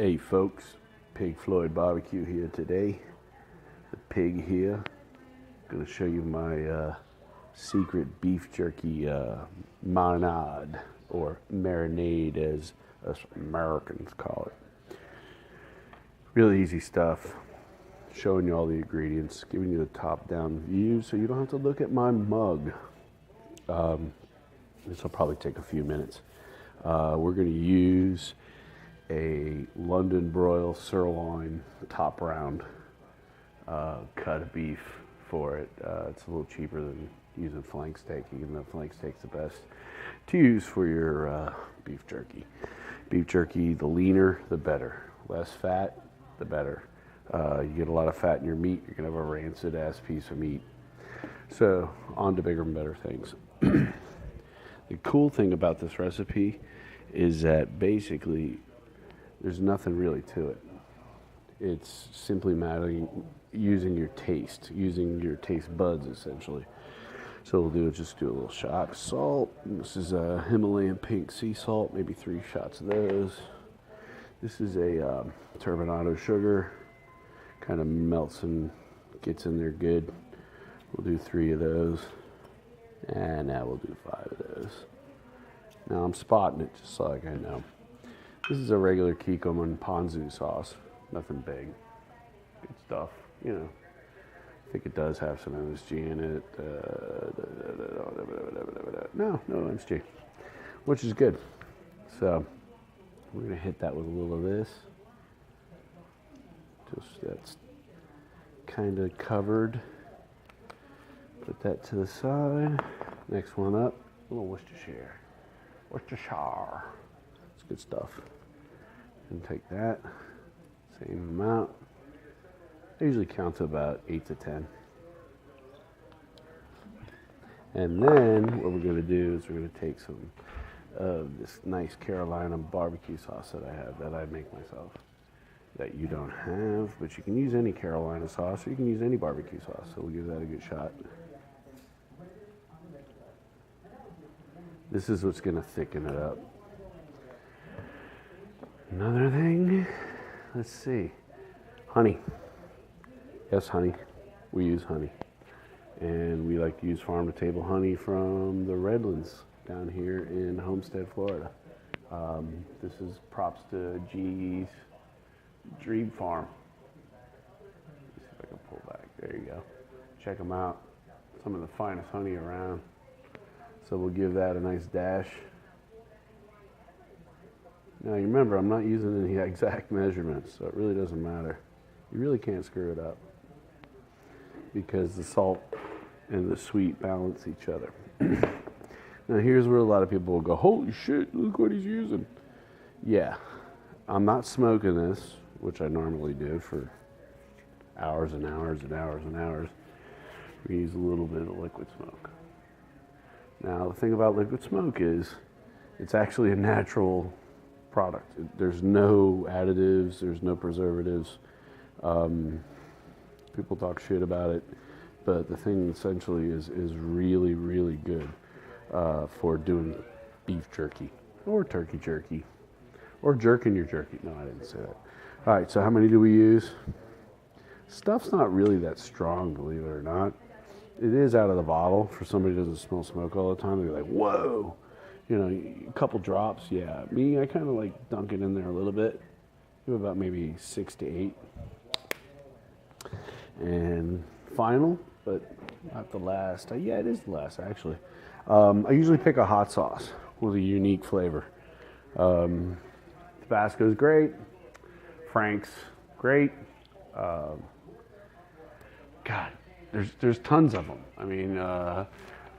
Hey folks, Pig Floyd BBQ here today. The pig here. Gonna show you my secret beef jerky marinade, or marinade as us Americans call it. Really easy stuff. Showing you all the ingredients, giving you the top-down view so you don't have to look at my mug. This will probably take a few minutes. We're gonna use a London broil sirloin top round cut of beef for it. It's a little cheaper than using flank steak, even though flank steak's the best to use for your beef jerky. Beef jerky, the leaner, the better. Less fat, the better. You get a lot of fat in your meat, you're gonna have a rancid ass piece of meat. So on to bigger and better things. The cool thing about this recipe is that basically there's nothing really to it. It's simply using your taste buds essentially. So we'll do is just do a little shot of salt. This is a Himalayan pink sea salt, maybe 3 shots of those. This is a turbinado sugar, kind of melts and gets in there good. We'll do 3 of those, and now we'll do 5 of those. Now I'm spotting it just so like I know. This is a regular Kikkoman ponzu sauce, nothing big, good stuff, you know. I think it does have some MSG in it. No MSG, which is good. So we're gonna hit that with a little of this. Just that's kind of covered. Put that to the side. Next one up, a little Worcestershire. It's good stuff. And take that, same amount. I usually count to about 8 to 10. And then what we're gonna do is we're gonna take some of this nice Carolina barbecue sauce that I have, that I make myself, that you don't have, but you can use any Carolina sauce, or you can use any barbecue sauce, so we'll give that a good shot. This is what's gonna thicken it up. Another thing, let's see, honey. Yes, honey, we use honey. And we like to use farm-to-table honey from the Redlands down here in Homestead, Florida. This is props to G's Dream Farm. Let's see if I can pull back, there you go. Check them out, some of the finest honey around. So we'll give that a nice dash. Now you remember, I'm not using any exact measurements, so it really doesn't matter. You really can't screw it up because the salt and the sweet balance each other. Now here's where a lot of people will go, holy shit, look what he's using. Yeah, I'm not smoking this, which I normally do for hours and hours and hours and hours. We use a little bit of liquid smoke. Now the thing about liquid smoke is it's actually a natural product. There's no additives, there's no preservatives. People talk shit about it, but the thing essentially is really, really good for doing beef jerky or turkey jerky or jerking your jerky. No, I didn't say that. All right, so how many do we use? Stuff's not really that strong, believe it or not. It is out of the bottle. For somebody who doesn't smell smoke all the time, they're like, whoa. You know, a couple drops, yeah. Me, I kind of like dunk it in there a little bit. Give about maybe 6 to 8. And final, but not the last. Yeah, it is the last, actually. I usually pick a hot sauce with a unique flavor. Tabasco's great. Frank's great. God, there's tons of them. I mean,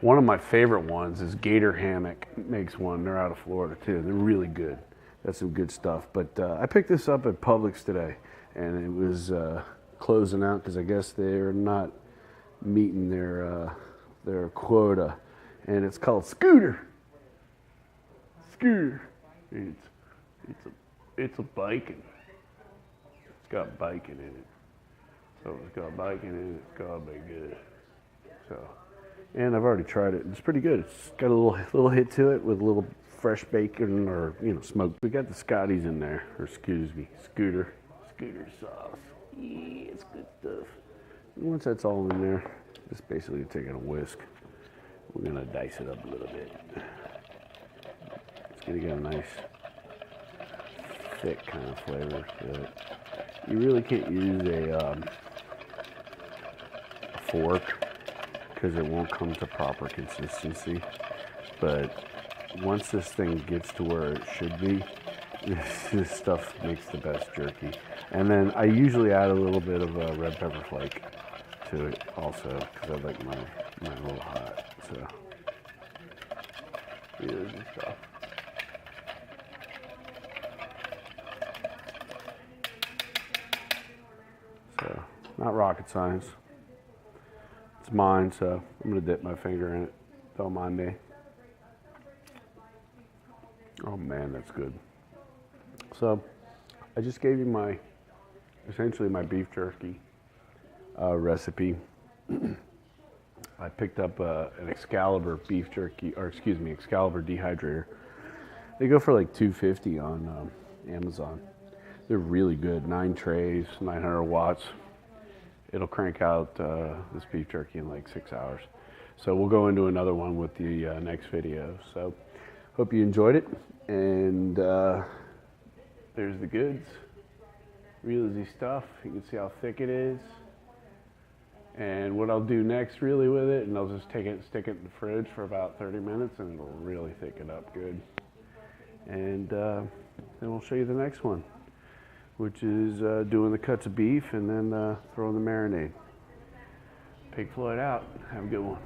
one of my favorite ones is Gator Hammock makes one. They're out of Florida too. They're really good. That's some good stuff. But I picked this up at Publix today, and it was closing out because I guess they're not meeting their quota. And it's called Scooter. It's a bacon. It's got bacon in it. So if it's got bacon in it, it's gotta be good. So, and I've already tried it. It's pretty good. It's got a little hit to it with a little fresh bacon or, you know, smoked. We got the Scotties in there, or excuse me, Scooter sauce. Yeah, it's good stuff. And once that's all in there, just basically taking a whisk. We're gonna dice it up a little bit. It's gonna get a nice, thick kind of flavor to it. You really can't use a fork because it won't come to proper consistency. But once this thing gets to where it should be, this stuff makes the best jerky. And then I usually add a little bit of red pepper flake to it also, because I like mine a little hot. So here's the stuff. So not rocket science. It's mine, so I'm gonna dip my finger in it. Don't mind me. Oh man, that's good. So I just gave you essentially my beef jerky recipe. I picked up an Excalibur beef jerky, or excuse me, Excalibur dehydrator. They go for like $2.50 on Amazon. They're really good. 9 trays, 900 watts. It'll crank out this beef jerky in like 6 hours. So we'll go into another one with the next video. So hope you enjoyed it. And there's the goods. Real easy stuff. You can see how thick it is. And what I'll do next really with it, and I'll just take it and stick it in the fridge for about 30 minutes and it'll really thicken up good. And then we'll show you the next one, which is doing the cuts of beef and then throwing the marinade. Pig Floyd out. Have a good one.